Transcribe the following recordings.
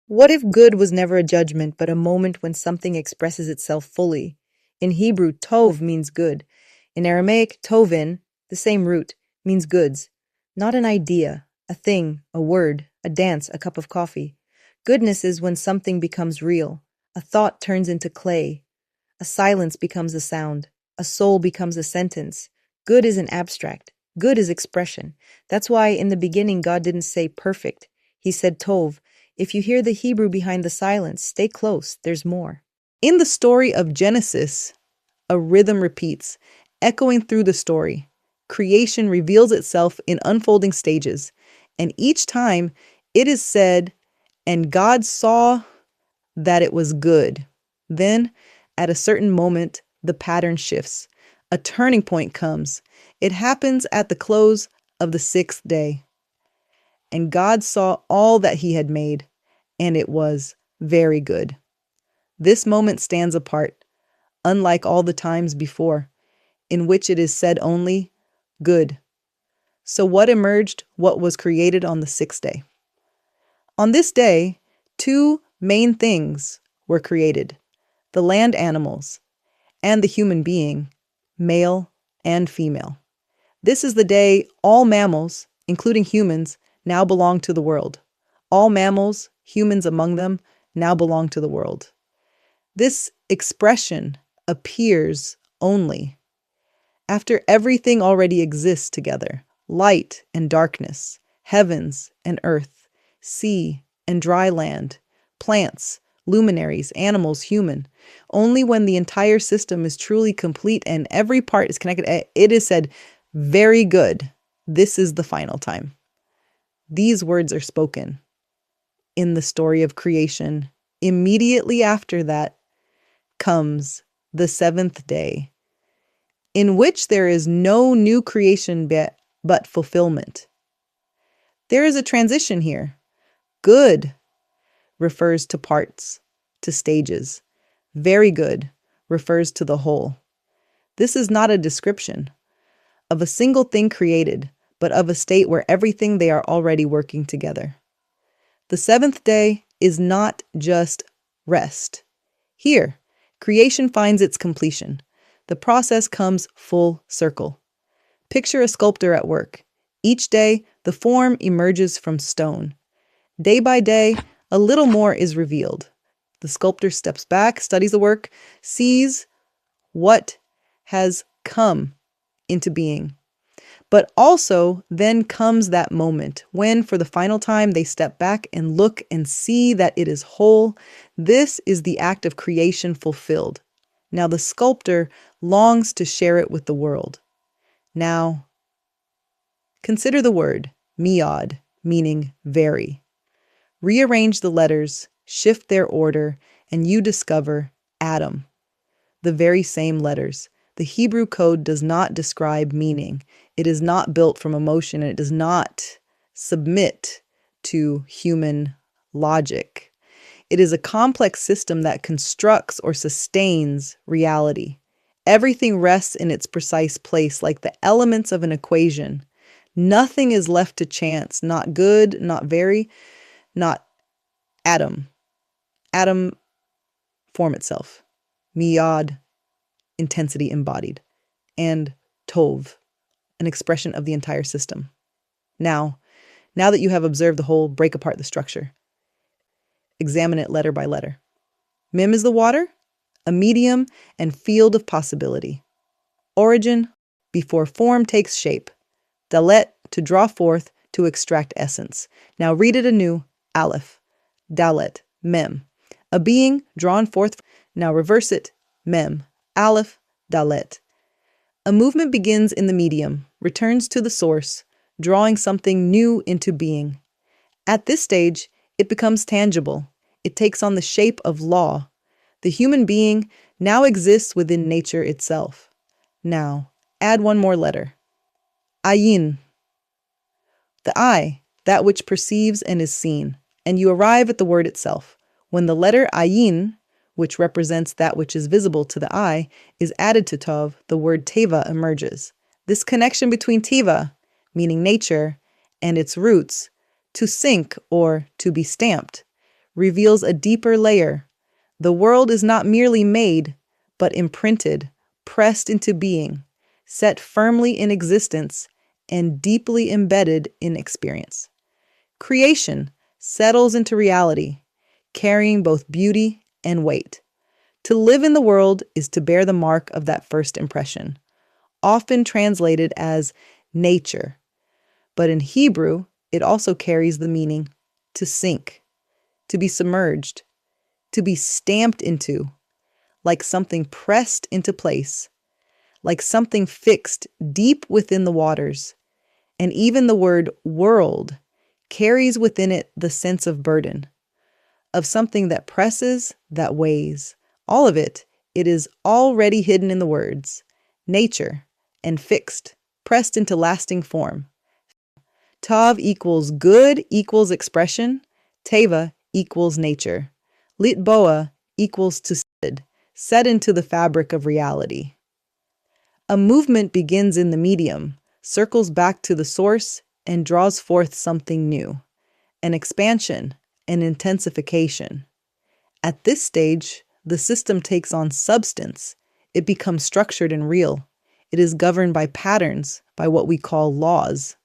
What if good was never a judgment, but a moment when something expresses itself fully? In Hebrew, tov means good. In Aramaic, tovin, the same root, means goods. Not an idea, a thing, a word, a dance, a cup of coffee. Goodness is when something becomes real. A thought turns into clay. A silence becomes a sound. A soul becomes a sentence. Good is an abstract. Good is expression. That's why in the beginning God didn't say perfect. He said tov. If you hear the Hebrew behind the silence, stay close, there's more. In the story of Genesis, a rhythm repeats, echoing through the story. Creation reveals itself in unfolding stages, and each time it is said, and God saw that it was good. Then, at a certain moment, the pattern shifts. A turning point comes. It happens at the close of the sixth day. And God saw all that he had made, and it was very good. This moment stands apart, unlike all the times before, in which it is said only, good. So what emerged, what was created on the sixth day? On this day, two main things were created, the land animals and the human being, male and female. This is the day all mammals, including humans, now belong to the world. All mammals, humans among them, now belong to the world. This expression appears only after everything already exists together, light and darkness, heavens and earth, sea and dry land, plants, luminaries, animals, human. Only when the entire system is truly complete and every part is connected, it is said, very good. This is the final time. These words are spoken in the story of creation. Immediately after that comes the seventh day, in which there is no new creation but fulfillment. There is a transition here. Good refers to parts, to stages. Very good refers to the whole. This is not a description of a single thing created, but of a state where everything they are already working together. The seventh day is not just rest. Here, creation finds its completion. The process comes full circle. Picture a sculptor at work. Each day, the form emerges from stone. Day by day, a little more is revealed. The sculptor steps back, studies the work, sees what has come into being. But also then comes that moment when, for the final time, they step back and look and see that it is whole. This is the act of creation fulfilled. Now the sculptor longs to share it with the world. Now, consider the word miad, meaning very. Rearrange the letters, shift their order, and you discover Adam, the very same letters. The Hebrew code does not describe meaning. It is not built from emotion, and it does not submit to human logic. It is a complex system that constructs or sustains reality. Everything rests in its precise place, like the elements of an equation. Nothing is left to chance, not good, not very, not atom. Atom, form itself. Miyad, intensity embodied, and tov, an expression of the entire system. Now that you have observed the whole, break apart the structure. Examine it letter by letter. Mim is the water, a medium and field of possibility. Origin, before form takes shape. Dalet, to draw forth, to extract essence. Now read it anew, Aleph. Dalet, Mem. A being drawn forth. Now reverse it, Mem. Aleph, Dalet. A movement begins in the medium, returns to the source, drawing something new into being. At this stage, it becomes tangible. It takes on the shape of law. The human being now exists within nature itself. Now, add one more letter. Ayin. The eye, that which perceives and is seen, and you arrive at the word itself. When the letter ayin, which represents that which is visible to the eye, is added to tov, the word teva emerges. This connection between teva, meaning nature, and its roots, to sink or to be stamped, reveals a deeper layer. The world is not merely made, but imprinted, pressed into being, set firmly in existence, and deeply embedded in experience. Creation settles into reality, carrying both beauty and weight. To live in the world is to bear the mark of that first impression, often translated as nature. But in Hebrew, it also carries the meaning to sink, to be submerged, to be stamped into, like something pressed into place, like something fixed deep within the waters. And even the word world carries within it the sense of burden, of something that presses, that weighs. All of it, it is already hidden in the words, nature, and fixed, pressed into lasting form. Tav equals good equals expression, Teva equals nature. Litboa equals to set into the fabric of reality. A movement begins in the medium, circles back to the source, and draws forth something new, an expansion, an intensification. At this stage, the system takes on substance. It becomes structured and real. It is governed by patterns, by what we call laws.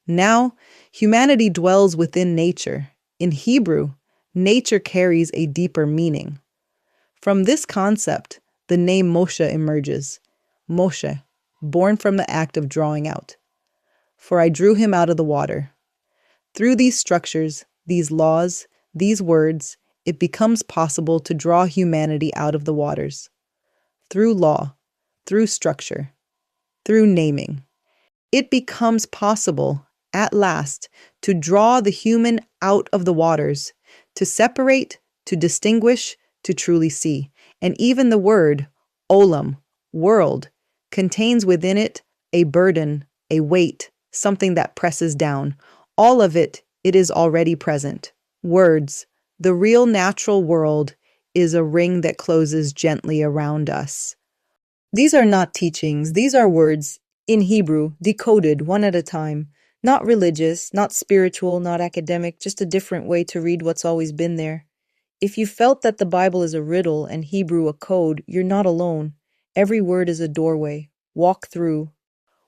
Now, humanity dwells within nature. In Hebrew, nature carries a deeper meaning. From this concept, the name Moshe emerges. Moshe, born from the act of drawing out. For I drew him out of the water. Through these structures, these laws, these words, it becomes possible to draw humanity out of the waters. Through law, through structure, through naming. It becomes possible, at last, to draw the human out of the waters, to separate, to distinguish, to truly see. And even the word, olam, world, contains within it a burden, a weight, something that presses down. All of it, it is already present. Words, the real natural world, is a ring that closes gently around us. These are not teachings, these are words in Hebrew, decoded one at a time. Not religious, not spiritual, not academic, just a different way to read what's always been there. If you felt that the Bible is a riddle and Hebrew a code, you're not alone. Every word is a doorway. Walk through.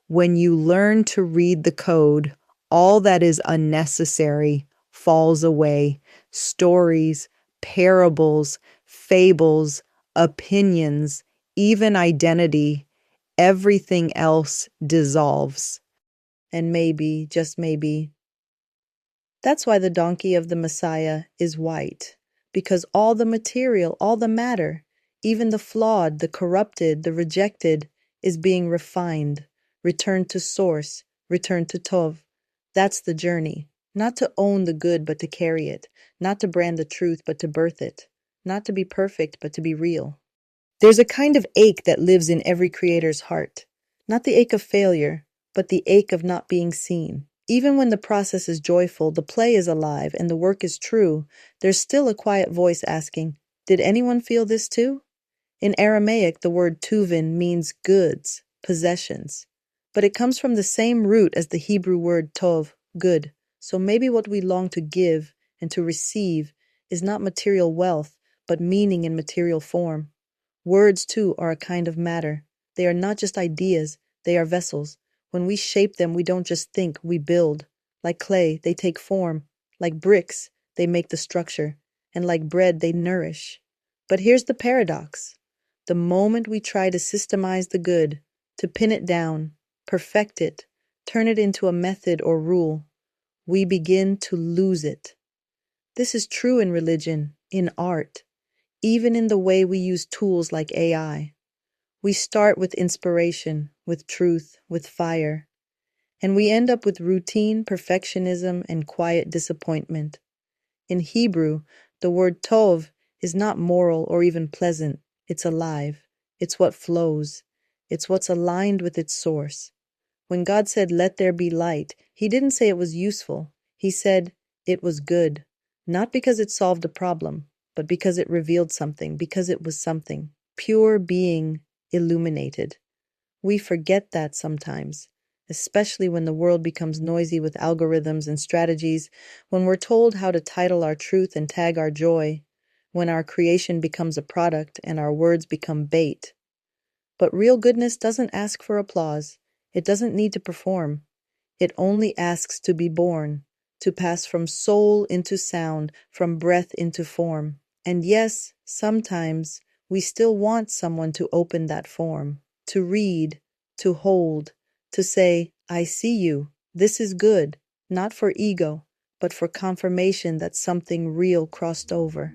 When you learn to read the code, all that is unnecessary falls away. Stories, parables, fables, opinions, even identity, everything else dissolves. And maybe, just maybe, that's why the donkey of the Messiah is white. Because all the material, all the matter, even the flawed, the corrupted, the rejected, is being refined, returned to source, returned to Tov. That's the journey. Not to own the good, but to carry it. Not to brand the truth, but to birth it. Not to be perfect, but to be real. There's a kind of ache that lives in every creator's heart. Not the ache of failure, but the ache of not being seen. Even when the process is joyful, the play is alive, and the work is true, there's still a quiet voice asking, did anyone feel this too? In Aramaic, the word tuvin means goods, possessions. But it comes from the same root as the Hebrew word tov, good. So maybe what we long to give and to receive is not material wealth, but meaning in material form. Words, too, are a kind of matter. They are not just ideas, they are vessels. When we shape them, we don't just think, we build. Like clay, they take form. Like bricks, they make the structure. And like bread, they nourish. But here's the paradox. The moment we try to systemize the good, to pin it down, perfect it, turn it into a method or rule, we begin to lose it. This is true in religion, in art, even in the way we use tools like AI. We start with inspiration, with truth, with fire, and we end up with routine, perfectionism, and quiet disappointment. In Hebrew, the word tov is not moral or even pleasant. It's alive. It's what flows. It's what's aligned with its source. When God said, "Let there be light," He didn't say it was useful. He said it was good, not because it solved a problem, but because it revealed something, because it was something. Pure being illuminated. We forget that sometimes, especially when the world becomes noisy with algorithms and strategies, when we're told how to title our truth and tag our joy, when our creation becomes a product and our words become bait. But real goodness doesn't ask for applause. It doesn't need to perform. It only asks to be born, to pass from soul into sound, from breath into form. And yes, sometimes we still want someone to open that form, to read, to hold, to say, I see you. This is good, not for ego, but for confirmation that something real crossed over.